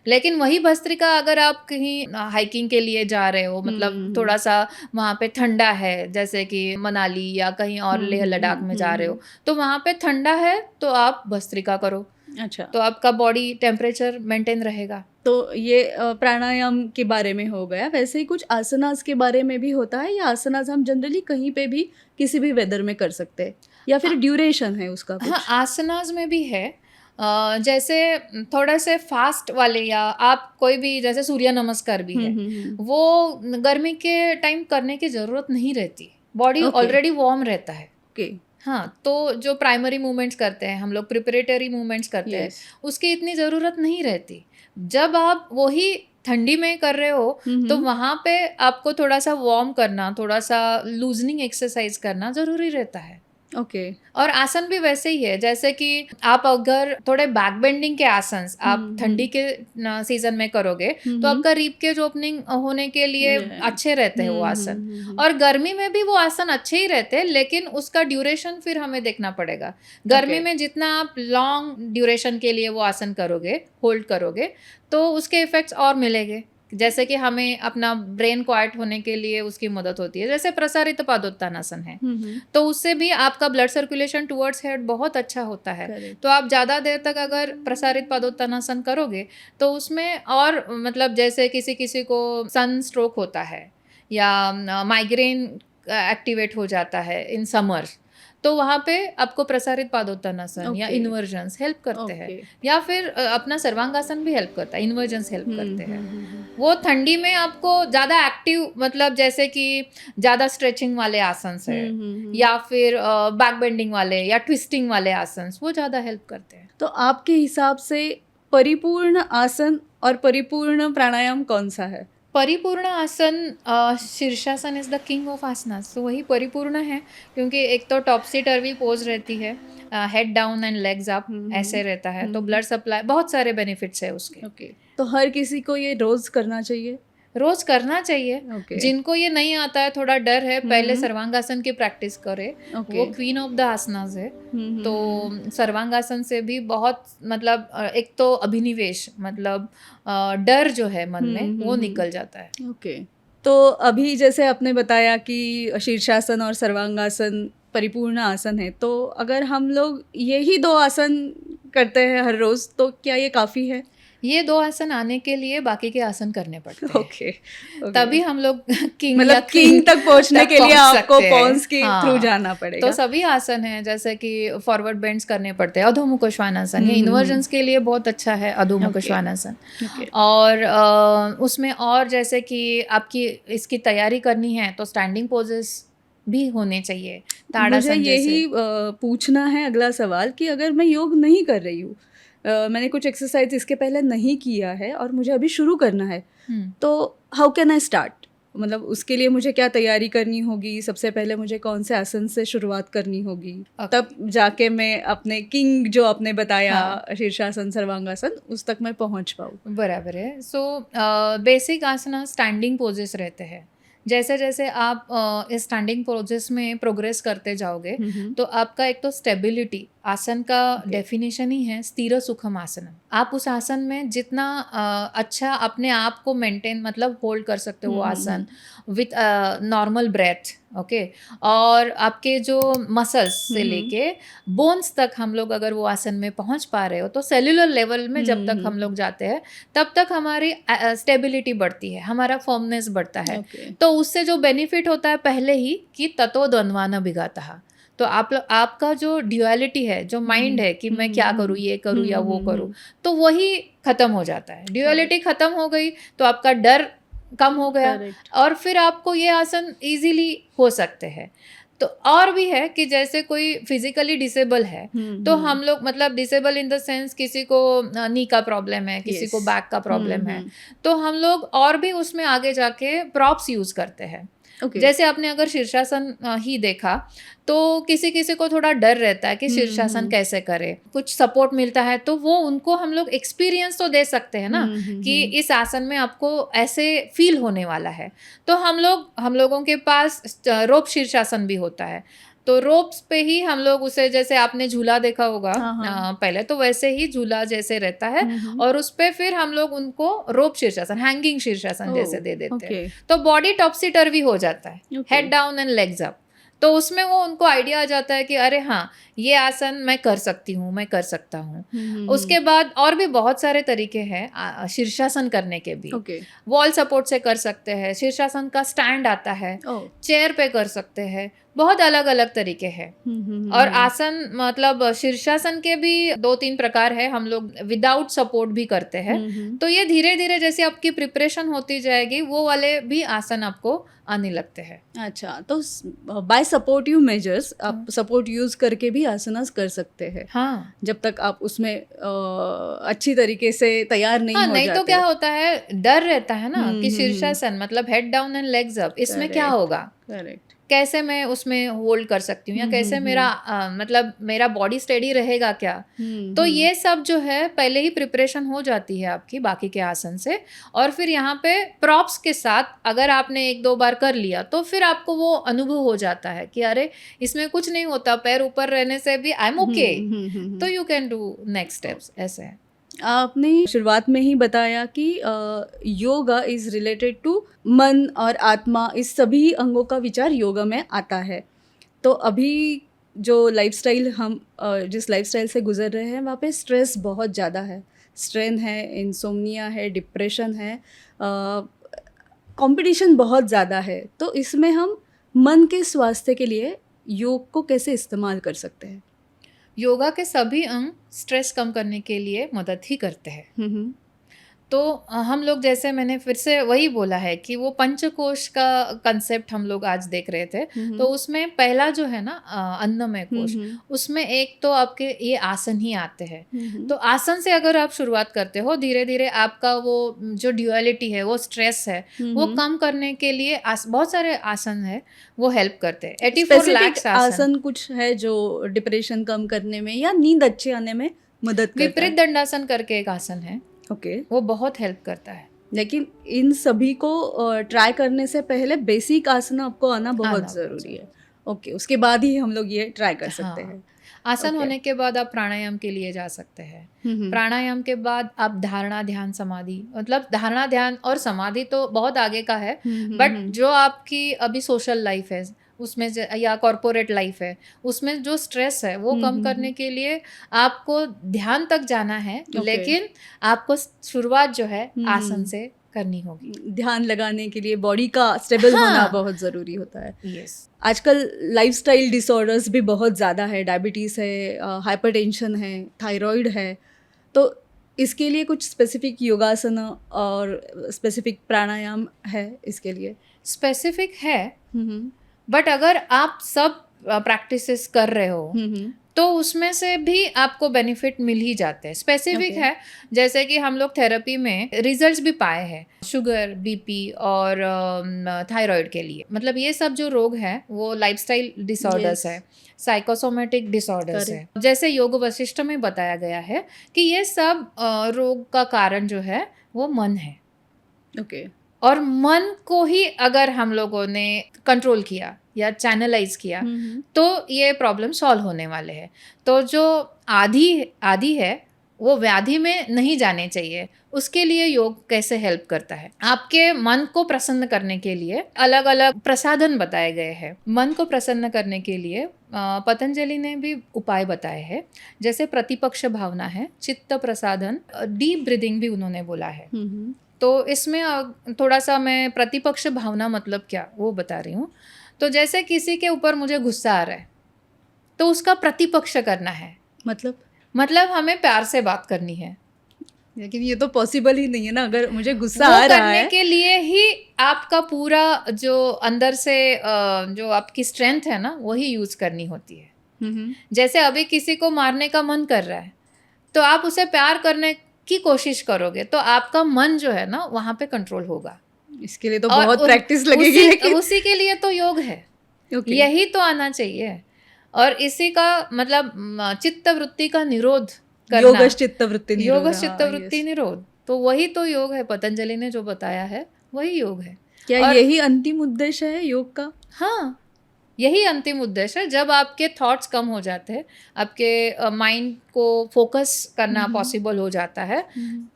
लेकिन वही भस्त्रिका अगर आप कहीं हाइकिंग के लिए जा रहे हो, मतलब थोड़ा सा वहाँ पे ठंडा है, जैसे कि मनाली या कहीं और लेह लद्दाख में जा रहे हो, तो वहाँ पे ठंडा है तो आप भस्त्रिका करो। अच्छा, तो आपका बॉडी टेम्परेचर मेंटेन रहेगा। तो ये प्राणायाम के बारे में हो गया। वैसे ही कुछ आसनास के बारे में भी होता है, या आसनास हम जनरली कहीं पे भी किसी भी वेदर में कर सकते हैं, या फिर ड्यूरेशन है उसका कुछ? हाँ, आसनास में भी है। जैसे थोड़े से फास्ट वाले, या आप कोई भी जैसे सूर्य नमस्कार भी है, वो गर्मी के टाइम करने की ज़रूरत नहीं रहती, बॉडी ऑलरेडी वार्म रहता है। हाँ, तो जो प्राइमरी मूवमेंट्स करते हैं हम लोग, प्रिपरेटरी मूवमेंट्स करते हैं, उसकी इतनी ज़रूरत नहीं रहती। जब आप वही ठंडी में कर रहे हो तो वहाँ पे आपको थोड़ा सा वार्म करना, थोड़ा सा लूजनिंग एक्सरसाइज करना ज़रूरी रहता है। और आसन भी वैसे ही है, जैसे कि आप अगर थोड़े बैक बेंडिंग के आसन आप ठंडी के सीजन में करोगे तो आपका रीप केज ओपनिंग होने के लिए अच्छे रहते हैं वो आसन। और गर्मी में भी वो आसन अच्छे ही रहते हैं, लेकिन उसका ड्यूरेशन फिर हमें देखना पड़ेगा। गर्मी में जितना आप लॉन्ग ड्यूरेशन के लिए वो आसन करोगे, होल्ड करोगे, तो उसके इफेक्ट्स और मिलेंगे। जैसे कि हमें अपना ब्रेन क्वाइट होने के लिए उसकी मदद होती है, जैसे प्रसारित पादोत्तानासन है, तो उससे भी आपका ब्लड सर्कुलेशन टुवर्ड्स हेड बहुत अच्छा होता है। तो आप ज़्यादा देर तक अगर प्रसारित पादोत्तानासन करोगे तो उसमें और मतलब जैसे किसी किसी को सन स्ट्रोक होता है या माइग्रेन एक्टिवेट हो जाता है इन समर, तो वहाँ पे आपको प्रसारित पादोत्तानासन या Okay. इन्वर्जन्स हेल्प करते हैं, Okay. या फिर अपना सर्वांगासन भी हेल्प करता है, इन्वर्जन्स हेल्प करते हैं। वो ठंडी में आपको ज़्यादा एक्टिव, मतलब जैसे कि ज़्यादा स्ट्रेचिंग वाले आसन्स है, या फिर बैक बेंडिंग वाले या ट्विस्टिंग वाले आसन्स, वो ज़्यादा हेल्प करते हैं। तो आपके हिसाब से परिपूर्ण आसन और परिपूर्ण प्राणायाम कौन सा है? परिपूर्ण आसन, शीर्षासन इज द किंग ऑफ आसनास, तो वही परिपूर्ण है, क्योंकि एक तो टॉपसी टर्वी पोज रहती है, head down and legs up ऐसे रहता है, तो ब्लड सप्लाई, बहुत सारे बेनिफिट्स है उसके। ओके, तो हर किसी को ये रोज करना चाहिए? रोज करना चाहिए। ओके। जिनको ये नहीं आता है, थोड़ा डर है, पहले सर्वांगासन की प्रैक्टिस करे। ओके। वो क्वीन ऑफ द आसनास है। तो सर्वांगासन से भी बहुत, मतलब एक तो अभिनिवेश, मतलब डर जो है मन में, वो निकल जाता है। ओके, तो अभी जैसे आपने बताया कि शीर्षासन और सर्वांगासन परिपूर्ण आसन है, तो अगर हम लोग यही 2 आसन करते हैं हर रोज, तो क्या ये काफ़ी है? ये 2 आसन आने के लिए बाकी के आसन करने पड़ते हैं। ओके, तभी हम लोग किंग मतलब या किंग तक पहुंचने तक के लिए पहुंच आपको सकते हैं। पॉन्स के थ्रू जाना पड़ेगा। तो सभी आसन है, जैसे कि फॉरवर्ड बेंड्स करने पड़ते हैं, अधोमुख श्वानासन, ये इन्वर्जन्स के लिए बहुत अच्छा है, अधोमुख श्वानासन। और उसमें और जैसे कि आपकी इसकी तैयारी करनी है, तो स्टैंडिंग पोजेस भी होने चाहिए, मुझे ताड़ासन जैसे। यही पूछना है अगला सवाल कि अगर मैं योग नहीं कर रही हूँ, मैंने कुछ एक्सरसाइज इसके पहले नहीं किया है और मुझे अभी शुरू करना है, तो हाउ कैन आई स्टार्ट? मतलब उसके लिए मुझे क्या तैयारी करनी होगी? सबसे पहले मुझे कौन से आसन से शुरुआत करनी होगी? तब जाके मैं अपने किंग जो आपने बताया, शीर्षासन, सर्वांगासन, उस तक मैं पहुंच पाऊँ। बराबर है। सो बेसिक आसना स्टैंडिंग पोजेस रहते हैं। जैसे जैसे आप इस स्टैंडिंग पोजेस में प्रोग्रेस करते जाओगे, तो आपका एक तो स्टेबिलिटी, आसन का डेफिनेशन ही है स्थिर सुखम आसनम। आप उस आसन में जितना अच्छा अपने आप को मेंटेन, मतलब होल्ड कर सकते हो वो आसन विथ नॉर्मल ब्रेथ, ओके। और आपके जो मसल्स से लेके बोन्स तक हम लोग अगर वो आसन में पहुंच पा रहे हो, तो सेल्युलर लेवल में जब तक हम लोग जाते हैं, तब तक हमारी स्टेबिलिटी बढ़ती है, हमारा फर्मनेस बढ़ता है। तो उससे जो बेनिफिट होता है पहले ही कि ततो द्वंद्वान अभिघातः, तो आपका जो ड्यूअलिटी है, जो माइंड है कि मैं क्या करूँ, ये करूँ या वो करूँ, तो वही खत्म हो जाता है। ड्यूअलिटी खत्म हो गई तो आपका डर कम हो गया, और फिर आपको ये आसन इजीली हो सकते हैं। तो और भी है कि जैसे कोई फिजिकली डिसेबल है, तो हम लोग, मतलब डिसेबल इन द सेंस, किसी को नी का प्रॉब्लम है, किसी को बैक का प्रॉब्लम है, तो हम लोग और भी उसमें आगे जाके प्रॉप्स यूज करते हैं। जैसे आपने अगर शीर्षासन ही देखा, तो किसी किसी को थोड़ा डर रहता है कि शीर्षासन कैसे करे, कुछ सपोर्ट मिलता है तो वो उनको हम लोग एक्सपीरियंस तो दे सकते हैं ना, कि इस आसन में आपको ऐसे फील होने वाला है। तो हम लोगों के पास रोप शीर्षासन भी होता है, तो रोप्स पे ही हम लोग उसे, जैसे आपने झूला देखा होगा पहले, तो वैसे ही झूला जैसे रहता है, और उस पे फिर हम लोग उनको रोप शीर्षासन, हैंगिंग शीर्षासन जैसे दे देते हैं। तो बॉडी टॉपसी टर्वी हो जाता है, head down and legs up. तो उसमें वो उनको आइडिया आ जाता है कि अरे हाँ, ये आसन मैं कर सकती हूँ, मैं कर सकता हूँ। उसके बाद और भी बहुत सारे तरीके हैं शीर्षासन करने के भी। वॉल सपोर्ट से कर सकते हैं, शीर्षासन का स्टैंड आता है, चेयर पे कर सकते हैं, बहुत अलग अलग तरीके हैं। और आसन, मतलब शीर्षासन के भी 2-3 प्रकार है, हम लोग विदाउट सपोर्ट भी करते हैं। तो ये धीरे धीरे जैसे आपकी प्रिपरेशन होती जाएगी, वो वाले भी आसन आपको आने लगते हैं। अच्छा, तो बाय सपोर्टिव मेजर्स आप सपोर्ट यूज करके भी आसनास कर सकते हैं। हाँ, जब तक आप उसमें अच्छी तरीके से तैयार नहीं हो नहीं जाते। तो क्या होता है, डर रहता है ना कि शीर्षासन मतलब head down and legs up, इसमें क्या होगा, करेक्ट, कैसे मैं उसमें होल्ड कर सकती हूँ, या कैसे मेरा मतलब मेरा बॉडी स्टेडी रहेगा क्या। तो ये सब जो है पहले ही प्रिपरेशन हो जाती है आपकी बाकी के आसन से, और फिर यहाँ पे प्रॉप्स के साथ अगर आपने 1-2 बार कर लिया, तो फिर आपको वो अनुभव हो जाता है कि अरे इसमें कुछ नहीं होता, पैर ऊपर रहने से भी आई एम ओके, तो you can do next steps. ऐसे है। आपने शुरुआत में ही बताया कि योगा इज रिलेटेड टू मन और आत्मा, इस सभी अंगों का विचार योगा में आता है। तो अभी जो लाइफस्टाइल हम जिस लाइफस्टाइल से गुजर रहे हैं, वहाँ पे स्ट्रेस बहुत ज़्यादा है, स्ट्रेन है, इंसोम्निया है, डिप्रेशन है, कंपटीशन बहुत ज़्यादा है। तो इसमें हम मन के स्वास्थ्य के लिए योग को कैसे इस्तेमाल कर सकते हैं? योगा के सभी अंग स्ट्रेस कम करने के लिए मदद ही करते हैं। हम्म। तो हम लोग, जैसे मैंने फिर से वही बोला है कि वो पंचकोश का कंसेप्ट हम लोग आज देख रहे थे। तो उसमें पहला जो है ना, अन्नमय कोश, उसमें एक तो आपके ये आसन ही आते हैं। तो आसन से अगर आप शुरुआत करते हो, धीरे धीरे आपका वो जो ड्यूअलिटी है, वो स्ट्रेस है, वो कम करने के लिए बहुत सारे आसन है, वो हेल्प करते हैं। 84 स्पेसिफिक लाख आसन। आसन कुछ है जो डिप्रेशन कम करने में या नींद अच्छे आने में मदद करता विपरीत है? दंडासन करके एक आसन है, ओके। वो बहुत हेल्प करता है। लेकिन इन सभी को ट्राई करने से पहले बेसिक आसन आपको आना आना बहुत बहुत ज़रूरी है। ओके, उसके बाद ही हम लोग ये ट्राई कर सकते हाँ, हैं। आसन ओके। होने के बाद आप प्राणायाम के लिए जा सकते हैं। हम्म। प्राणायाम के बाद आप धारणा ध्यान समाधि, मतलब धारणा ध्यान और समाधि तो बहुत आगे का है, बट जो आपकी अभी सोशल लाइफ है उसमें या कॉर्पोरेट लाइफ है, उसमें जो स्ट्रेस है वो कम करने के लिए आपको ध्यान तक जाना है, ओके। लेकिन आपको शुरुआत जो है आसन से करनी होगी। ध्यान लगाने के लिए बॉडी का स्टेबल होना हाँ, बहुत ज़रूरी होता है। यस। आजकल लाइफस्टाइल डिसऑर्डर्स भी बहुत ज़्यादा है, डायबिटीज़ है, हाइपरटेंशन है, थायराइड है। तो इसके लिए कुछ स्पेसिफिक योगासन और स्पेसिफिक प्राणायाम है इसके लिए? स्पेसिफिक है, हम्म। बट अगर आप सब प्रैक्टिसेस कर रहे हो तो उसमें से भी आपको बेनिफिट मिल ही जाते हैं। Specific Okay. है, जैसे कि हम लोग थेरेपी में रिजल्ट्स भी पाए हैं शुगर, बीपी और थायराइड के लिए। मतलब ये सब जो रोग हैं वो लाइफस्टाइल डिसऑर्डर्स Yes. है, साइकोसोमेटिक डिसऑर्डर्स है। Correct. जैसे योग वशिष्ठ में बताया गया है कि ये सब रोग का कारण जो है वो मन है, ओके। और मन को ही अगर हम लोगों ने कंट्रोल किया या चैनलाइज किया तो ये प्रॉब्लम सॉल्व होने वाले हैं। तो जो आदि है वो व्याधि में नहीं जाने चाहिए। उसके लिए योग कैसे हेल्प करता है, आपके मन को प्रसन्न करने के लिए अलग अलग प्रसाधन बताए गए हैं। मन को प्रसन्न करने के लिए पतंजलि ने भी उपाय बताए हैं, जैसे प्रतिपक्ष भावना है, चित्त प्रसाधन, डीप ब्रीदिंग भी उन्होंने बोला है। तो इसमें थोड़ा सा मैं प्रतिपक्ष भावना मतलब क्या वो बता रही हूँ। तो जैसे किसी के ऊपर मुझे गुस्सा आ रहा है तो उसका प्रतिपक्ष करना है, मतलब हमें प्यार से बात करनी है। लेकिन ये तो पॉसिबल ही नहीं है ना, अगर मुझे गुस्सा वो आ रहा करने है। के लिए ही आपका पूरा जो अंदर से जो आपकी स्ट्रेंथ है ना वही यूज करनी होती है। जैसे अभी किसी को मारने का मन कर रहा है तो आप उसे प्यार करने की कोशिश करोगे तो आपका मन जो है ना वहाँ पे कंट्रोल होगा। इसके लिए तो बहुत प्रैक्टिस लगेगी। लेकिन उसी के लिए तो योग है। Okay. यही तो आना चाहिए। और इसी का मतलब चित्त वृत्ति का निरोध करना, योगश चित्त वृत्ति निरोध। योगश चित्त वृत्ति निरोध, तो वही तो योग है। पतंजलि ने जो बताया है वही योग है। क्या और यही अंतिम उद्देश्य है योग का? हाँ, यही अंतिम उद्देश्य है। जब आपके थॉट्स कम हो जाते हैं, आपके माइंड को फोकस करना पॉसिबल हो जाता है,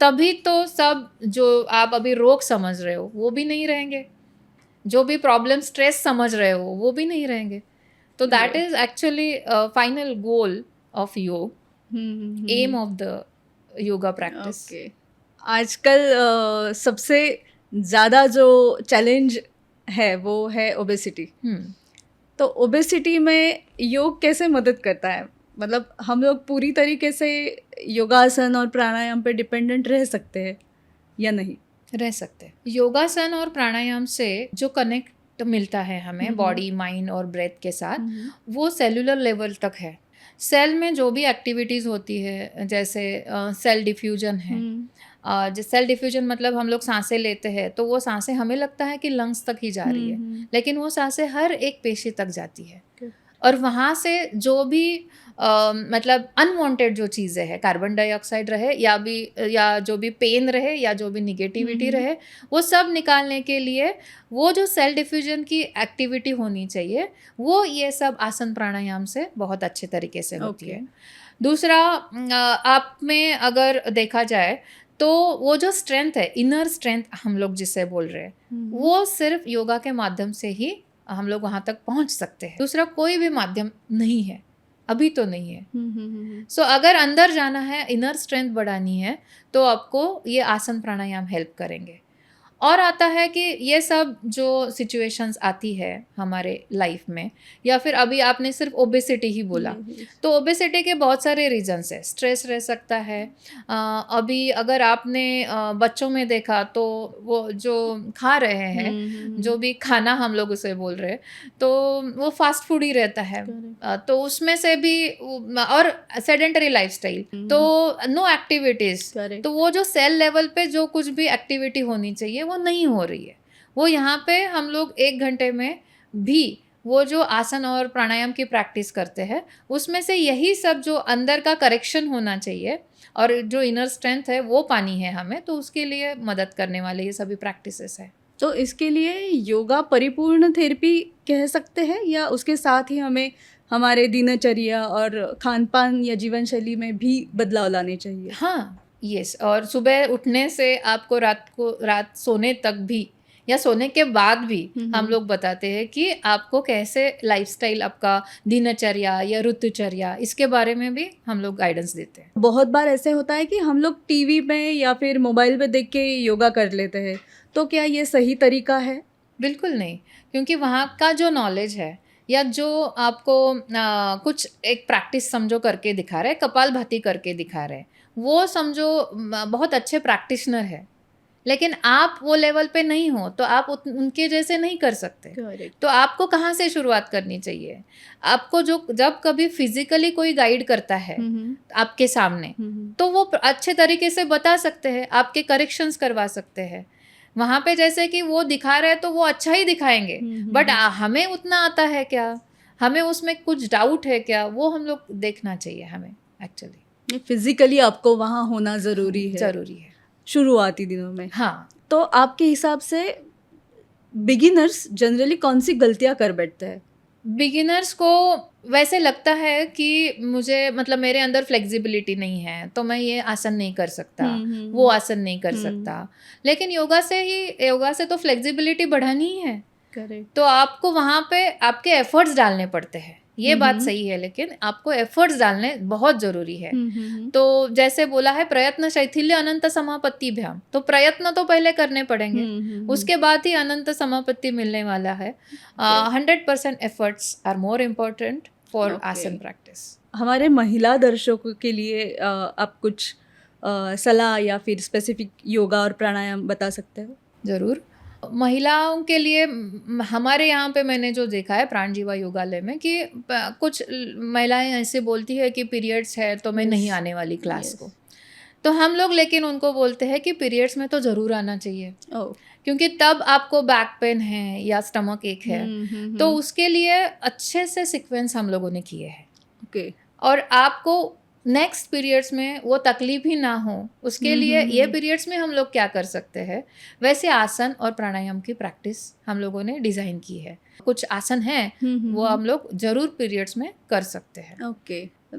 तभी तो सब जो आप अभी रोग समझ रहे हो वो भी नहीं रहेंगे, जो भी प्रॉब्लम स्ट्रेस समझ रहे हो वो भी नहीं रहेंगे। तो that is actually final goal of yog, aim of the yoga practice. Okay. आजकल सबसे ज़्यादा जो चैलेंज है वो है ओबेसिटी। तो ओबेसिटी में योग कैसे मदद करता है? मतलब हम लोग पूरी तरीके से योगासन और प्राणायाम पे डिपेंडेंट रह सकते हैं या नहीं? रह सकते हैं। योगासन और प्राणायाम से जो कनेक्ट मिलता है हमें बॉडी, माइंड और ब्रेथ के साथ, वो सेलुलर लेवल तक है। सेल में जो भी एक्टिविटीज़ होती है, जैसे सेल डिफ्यूजन है, सेल डिफ्यूजन मतलब हम लोग सांसें लेते हैं तो वो सांसें हमें लगता है कि लंग्स तक ही जा रही है, लेकिन वो सांसें हर एक पेशी तक जाती है। और वहाँ से जो भी मतलब अनवांटेड जो चीज़ें हैं, कार्बन डाइऑक्साइड रहे या जो भी पेन रहे या जो भी निगेटिविटी रहे, वो सब निकालने के लिए वो जो सेल डिफ्यूजन की एक्टिविटी होनी चाहिए वो ये सब आसन प्राणायाम से बहुत अच्छे तरीके से होती है। दूसरा, आप में अगर देखा जाए तो वो जो स्ट्रेंथ है, इनर स्ट्रेंथ हम लोग जिसे बोल रहे हैं, वो सिर्फ योगा के माध्यम से ही हम लोग वहाँ तक पहुँच सकते हैं। दूसरा कोई भी माध्यम नहीं है, अभी तो नहीं है। सो अगर अंदर जाना है, इनर स्ट्रेंथ बढ़ानी है, तो आपको ये आसन प्राणायाम हेल्प करेंगे। और आता है कि ये सब जो सिचुएशंस आती है हमारे लाइफ में, या फिर अभी आपने सिर्फ ओबेसिटी ही बोला, तो ओबेसिटी के बहुत सारे रीजंस है। स्ट्रेस रह सकता है। अभी अगर आपने बच्चों में देखा तो वो जो खा रहे हैं, जो भी खाना हम लोग उसे बोल रहे हैं, तो वो फास्ट फूड ही रहता है। तो उसमें से भी और सेडेंटरी लाइफस्टाइल, तो नो एक्टिविटीज, तो वो जो सेल लेवल पे जो कुछ भी एक्टिविटी होनी चाहिए वो नहीं हो रही है। वो यहाँ पे हम लोग 1 घंटे में भी वो जो आसन और प्राणायाम की प्रैक्टिस करते हैं, उसमें से यही सब जो अंदर का करेक्शन होना चाहिए और जो इनर स्ट्रेंथ है वो पानी है हमें, तो उसके लिए मदद करने वाले ये सभी प्रैक्टिसेस है। तो इसके लिए योगा परिपूर्ण थेरेपी कह सकते हैं, या उसके साथ ही हमें हमारे दिनचर्या और खान पान या जीवन शैली में भी बदलाव लाने चाहिए? हाँ, यस। और सुबह उठने से आपको रात सोने तक भी या सोने के बाद भी हम लोग बताते हैं कि आपको कैसे लाइफस्टाइल, आपका दिनचर्या या ऋतुचर्या, इसके बारे में भी हम लोग गाइडेंस देते हैं। बहुत बार ऐसे होता है कि हम लोग टीवी में या फिर मोबाइल पे देख के योगा कर लेते हैं, तो क्या ये सही तरीका है? बिल्कुल नहीं, क्योंकि वहाँ का जो नॉलेज है या जो आपको कुछ एक प्रैक्टिस समझो करके दिखा रहे, कपालभाति करके दिखा रहे, वो समझो बहुत अच्छे प्रैक्टिशनर है, लेकिन आप वो लेवल पे नहीं हो तो आप उनके जैसे नहीं कर सकते। Correct. तो आपको कहाँ से शुरुआत करनी चाहिए? आपको जब कभी फिजिकली कोई गाइड करता है आपके सामने, तो वो अच्छे तरीके से बता सकते हैं, आपके करेक्शंस करवा सकते हैं। वहाँ पे जैसे कि वो दिखा रहे हैं तो वो अच्छा ही दिखाएंगे, बट हमें उतना आता है क्या, हमें उसमें कुछ डाउट है क्या, वो हम लोग देखना चाहिए हमें। एक्चुअली फिजिकली आपको वहाँ होना ज़रूरी है शुरुआती दिनों में। हाँ। तो आपके हिसाब से बिगिनर्स जनरली कौन सी गलतियाँ कर बैठते हैं? बिगिनर्स को वैसे लगता है कि मुझे, मतलब मेरे अंदर फ्लेक्सिबिलिटी नहीं है तो मैं ये आसन नहीं कर सकता, वो आसन नहीं कर सकता, लेकिन योगा से तो फ्लेक्सिबिलिटी बढ़ानी ही है। करेक्ट। तो आपको वहाँ पे आपके एफर्ट्स डालने पड़ते हैं, ये बात सही है, लेकिन आपको एफर्ट्स डालने बहुत जरूरी है। तो जैसे बोला है, प्रयत्न शैथिल्य अनंत समापत्ति भ्याम, तो प्रयत्न तो पहले करने पड़ेंगे, उसके बाद ही अनंत समापत्ति मिलने वाला है। 100% efforts are more important for aasan practice. हमारे महिला दर्शकों के लिए आप कुछ सलाह या फिर स्पेसिफिक योगा और प्राणायाम बता सकते हो? जरूर। महिलाओं के लिए हमारे यहाँ पे मैंने जो देखा है प्राणजीवा योगालय में, कि कुछ महिलाएं ऐसे बोलती है कि पीरियड्स है तो मैं नहीं आने वाली क्लास को, तो हम लोग लेकिन उनको बोलते हैं कि पीरियड्स में तो ज़रूर आना चाहिए, क्योंकि तब आपको बैक पेन है या स्टमक एक है, तो उसके लिए अच्छे से सीक्वेंस हम लोगों ने किए हैं। और आपको नेक्स्ट पीरियड्स में वो तकलीफ ही ना हो, उसके लिए ये पीरियड्स में हम लोग क्या कर सकते हैं, वैसे आसन और प्राणायाम की प्रैक्टिस हम लोगों ने डिज़ाइन की है। कुछ आसन हैं वो हम लोग जरूर पीरियड्स में कर सकते हैं।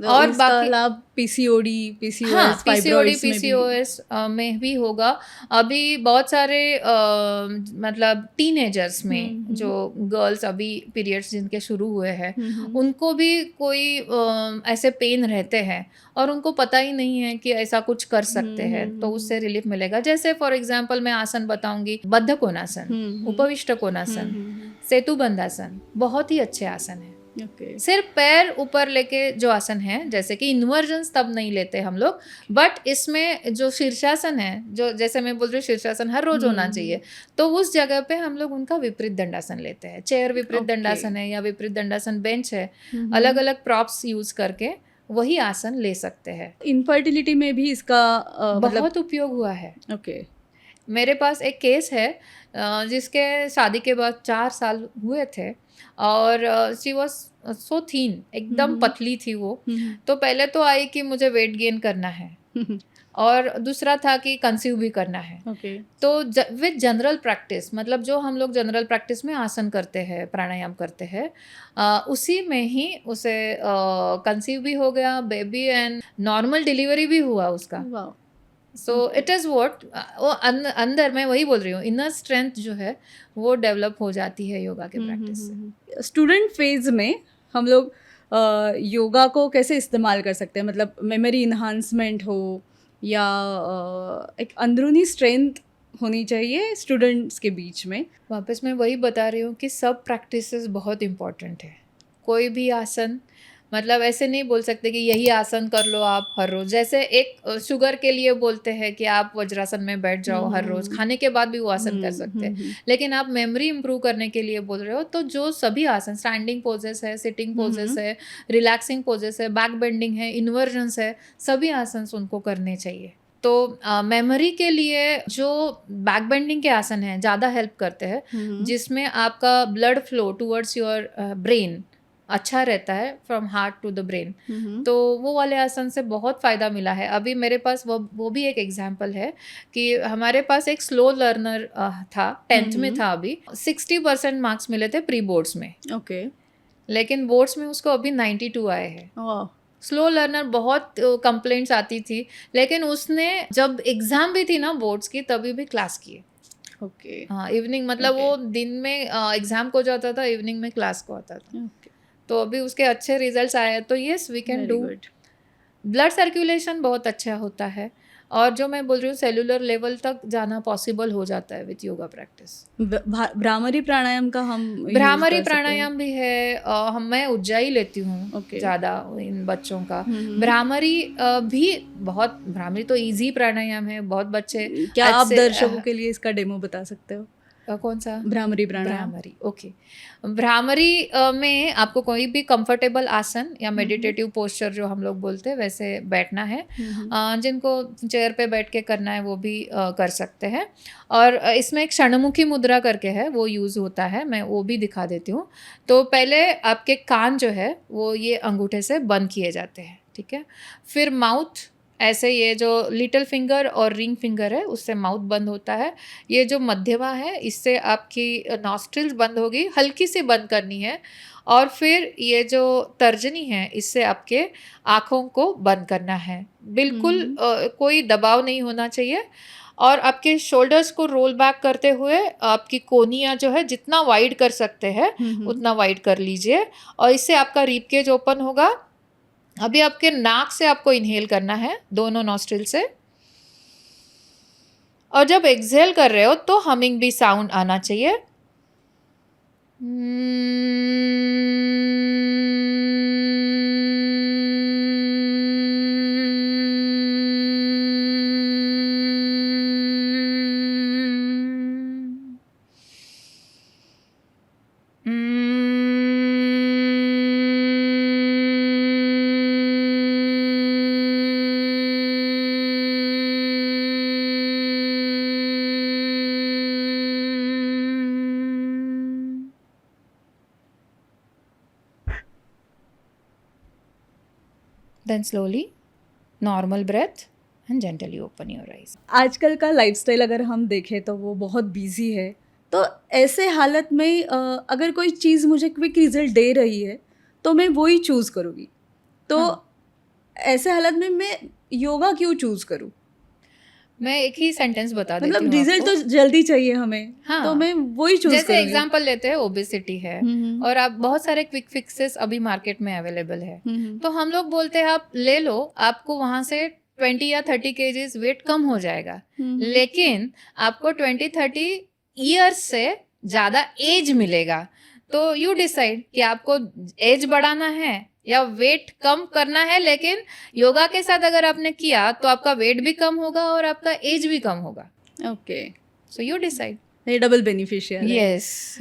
और बाकी लाभ पीसीओडी, पीसीओएस में भी होगा। अभी बहुत सारे मतलब टीनेजर्स में जो गर्ल्स अभी पीरियड्स जिनके शुरू हुए हैं, उनको भी कोई ऐसे पेन रहते हैं और उनको पता ही नहीं है कि ऐसा कुछ कर सकते हैं, तो उससे रिलीफ मिलेगा। जैसे फॉर एग्जांपल मैं आसन बताऊंगी, बद्ध कोणासन, उपविष्ट कोणासन, सेतुबंधासन, बहुत ही अच्छे आसन है। सिर्फ पैर ऊपर लेके जो आसन है, जैसे कि इन्वर्जन्स तब नहीं लेते हम लोग, बट इसमें जो शीर्षासन है, जो जैसे मैं बोल रही हूँ शीर्षासन हर रोज होना चाहिए, तो उस जगह पे हम लोग उनका विपरीत दंडासन लेते हैं। चेयर विपरीत दंडासन है या विपरीत दंडासन बेंच है, अलग अलग प्रॉप्स यूज करके वही आसन ले सकते हैं। इनफर्टिलिटी में भी इसका बहुत उपयोग हुआ है। मेरे पास एक केस है जिसके शादी के बाद 4 साल हुए थे और शी वॉज सो थीन, एकदम पतली थी वो। तो पहले तो आई कि मुझे वेट गेन करना है और दूसरा था कि कंसीव भी करना है। तो विद जनरल प्रैक्टिस, मतलब जो हम लोग जनरल प्रैक्टिस में आसन करते हैं, प्राणायाम करते हैं, उसी में ही उसे कंसीव भी हो गया, बेबी, एंड नॉर्मल डिलीवरी भी हुआ उसका। सो इट इज़ वॉट, वो अंदर मैं वही बोल रही हूँ, इनर स्ट्रेंथ जो है वो डेवलप हो जाती है योगा के प्रैक्टिस से। स्टूडेंट फेज में हम लोग योगा को कैसे इस्तेमाल कर सकते हैं? मतलब मेमोरी इन्हांसमेंट हो या एक अंदरूनी स्ट्रेंथ होनी चाहिए स्टूडेंट्स के बीच में? वापस मैं वही बता रही हूँ कि सब प्रैक्टिसेस बहुत इम्पोर्टेंट है। कोई भी आसन, मतलब ऐसे नहीं बोल सकते कि यही आसन कर लो आप हर रोज। जैसे एक शुगर के लिए बोलते हैं कि आप वज्रासन में बैठ जाओ हर रोज, खाने के बाद भी वो आसन कर सकते हैं। लेकिन आप मेमोरी इंप्रूव करने के लिए बोल रहे हो, तो जो सभी आसन, स्टैंडिंग पोजेस है, सिटिंग पोजेस है, रिलैक्सिंग पोजेस है, बैक बेंडिंग है, इन्वर्जन्स है, सभी आसन उनको करने चाहिए। तो मेमोरी के लिए जो बैक बेंडिंग के आसन हैं ज़्यादा हेल्प करते हैं, जिसमें आपका blood flow towards your brain अच्छा रहता है, from heart to the brain. तो वो वाले आसन से बहुत फ़ायदा मिला है। अभी मेरे पास वो भी एक एग्जांपल है कि हमारे पास एक स्लो लर्नर था, 10th में था, अभी 60% मार्क्स मिले थे प्री बोर्ड्स में। ओके। लेकिन बोर्ड्स में उसको अभी 92 आए हैं। स्लो लर्नर, बहुत कंप्लेंट्स आती थी, लेकिन उसने जब एग्ज़ाम भी थी ना बोर्ड्स की, तभी भी क्लास किए। ओके। हाँ, इवनिंग, मतलब वो दिन में एग्ज़ाम को जाता था, इवनिंग में क्लास को आता था। तो अभी उसके अच्छे रिजल्ट्स आए हैं। तो yes, we can do. Blood circulation बहुत अच्छा होता है, और जो मैं बोल रही हूँ सेलुलर लेवल तक जाना पॉसिबल हो जाता है विथ योगा प्रैक्टिस। भ्रामरी प्राणायाम का हम भ्रामरी प्राणायाम भी है। मैं उज्जाई लेती हूँ Okay. ज़्यादा इन बच्चों का। भ्रामरी भी बहुत, भ्रामरी तो इजी प्राणायाम है, बहुत बच्चे। क्या आप दर्शकों के लिए इसका डेमो बता सकते हो? कौन सा? भ्रामरी प्राणायाम। भ्रामरी, ओके। भ्रामरी में आपको कोई भी कंफर्टेबल आसन या मेडिटेटिव पोस्चर जो हम लोग बोलते हैं वैसे बैठना है। जिनको चेयर पे बैठ के करना है वो भी कर सकते हैं। और इसमें एक क्षणमुखी मुद्रा करके है, वो यूज़ होता है, मैं वो भी दिखा देती हूँ। तो पहले आपके कान जो है वो ये अंगूठे से बंद किए जाते हैं, ठीक है। फिर माउथ ऐसे, ये जो लिटिल फिंगर और रिंग फिंगर है उससे माउथ बंद होता है। ये जो मध्यमा है इससे आपकी नॉस्ट्रिल्स बंद होगी, हल्की सी बंद करनी है। और फिर ये जो तर्जनी है इससे आपके आँखों को बंद करना है। बिल्कुल कोई दबाव नहीं होना चाहिए। और आपके शोल्डर्स को रोल बैक करते हुए आपकी कोहनियाँ जो है जितना वाइड कर सकते हैं उतना वाइड कर लीजिए, और इससे आपका रिब केज ओपन होगा। अभी आपके नाक से आपको इनहेल करना है, दोनों नॉस्ट्रिल से, और जब एक्सहेल कर रहे हो तो हमिंग भी साउंड आना चाहिए। Then slowly, normal breath and gently open your eyes. आजकल का लाइफस्टाइल अगर हम देखें तो वो बहुत बिजी है, तो ऐसे हालत में अगर कोई चीज़ मुझे क्विक रिजल्ट दे रही है तो मैं वो ही चूज़ करूँगी। तो ऐसे हालत में मैं योगा क्यों चूज़ करूँ? मैं एक ही सेंटेंस बता देती मतलब हूँ रिजल्ट आपको। तो जल्दी चाहिए हमें। हाँ। तो मैं वही चूज़ जैसे करूँगी। एग्जांपल लेते हैं, ओबेसिटी है और आप बहुत सारे क्विक फिक्सेस अभी मार्केट में अवेलेबल है, तो हम लोग बोलते हैं आप ले लो, आपको वहां से 20 या 30 केजीज वेट कम हो जाएगा। लेकिन आपको 20-30 ईयर्स से ज़्यादा एज मिलेगा। तो यू डिसाइड कि आपको एज बढ़ाना है या वेट कम करना है। लेकिन योगा के साथ अगर आपने किया तो आपका वेट भी कम होगा और आपका एज भी कम होगा। Okay, so you decide. ये डबल बेनिफिशियल है। यस।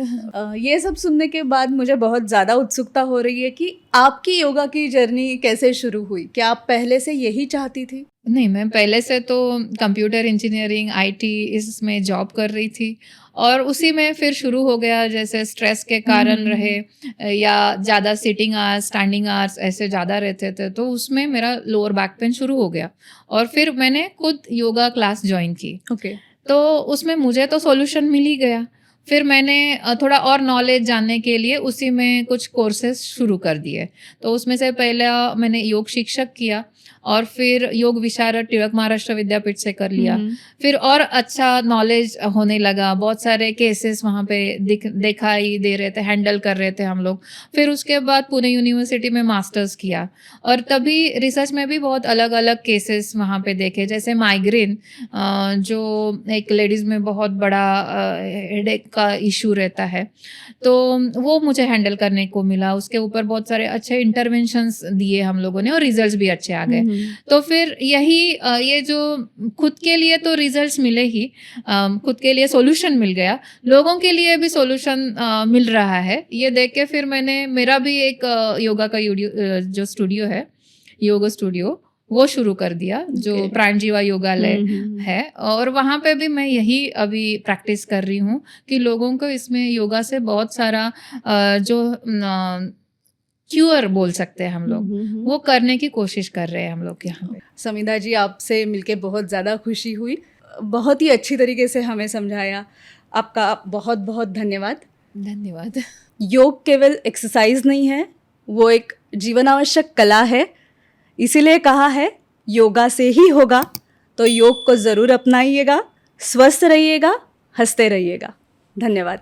ये सब सुनने के बाद मुझे बहुत ज़्यादा उत्सुकता हो रही है कि आपकी योगा की जर्नी कैसे शुरू हुई? क्या आप पहले से यही चाहती थी? नहीं, मैं पहले से तो कंप्यूटर इंजीनियरिंग, आईटी इसमें जॉब कर रही थी, और उसी में फिर शुरू हो गया। जैसे स्ट्रेस के कारण रहे या ज़्यादा सिटिंग आवर्स, स्टैंडिंग आवर्स ऐसे ज़्यादा रहते थे, तो उसमें मेरा लोअर बैक पेन शुरू हो गया, और फिर मैंने खुद योगा क्लास ज्वाइन की। ओके। तो उसमें मुझे तो सॉल्यूशन मिल ही गया। फिर मैंने थोड़ा और नॉलेज जानने के लिए उसी में कुछ कोर्सेज शुरू कर दिए। तो उसमें से पहला मैंने योग शिक्षक किया और फिर योग विशारद टिळक महाराष्ट्र विद्यापीठ से कर लिया। फिर और अच्छा नॉलेज होने लगा, बहुत सारे केसेस वहाँ पे दिखाई दे रहे थे, हैंडल कर रहे थे हम लोग। फिर उसके बाद पुणे यूनिवर्सिटी में मास्टर्स किया और तभी रिसर्च में भी बहुत अलग-अलग केसेस वहाँ पे देखे, जैसे माइग्रेन जो एक लेडीज़ में बहुत बड़ा हेडेक का इश्यू रहता है, तो वो मुझे हैंडल करने को मिला। उसके ऊपर बहुत सारे अच्छे इंटरवेंशंस दिए हम लोगों ने और रिजल्ट्स भी अच्छे आ गए। तो फिर यही ये जो खुद के लिए तो रिजल्ट्स मिले ही, खुद के लिए सॉल्यूशन मिल गया, लोगों के लिए भी सॉल्यूशन मिल रहा है, ये देख के फिर मैंने मेरा भी एक योगा का जो स्टूडियो है, योग स्टूडियो, वो शुरू कर दिया, जो प्राणजीवा योगालय है। और वहाँ पे भी मैं यही अभी प्रैक्टिस कर रही हूँ कि लोगों को इसमें योगा से बहुत सारा जो क्यूअर बोल सकते हैं हम लोग, वो करने की कोशिश कर रहे हैं हम लोग यहाँ पे। समिधा जी, आपसे मिलके बहुत ज़्यादा खुशी हुई, बहुत ही अच्छी तरीके से हमें समझाया, आपका बहुत बहुत धन्यवाद। धन्यवाद। योग केवल एक्सरसाइज नहीं है, वो एक जीवन आवश्यक कला है, इसीलिए कहा है योगा से ही होगा। तो योग को ज़रूर अपनाइएगा, स्वस्थ रहिएगा, हंसते रहिएगा। धन्यवाद।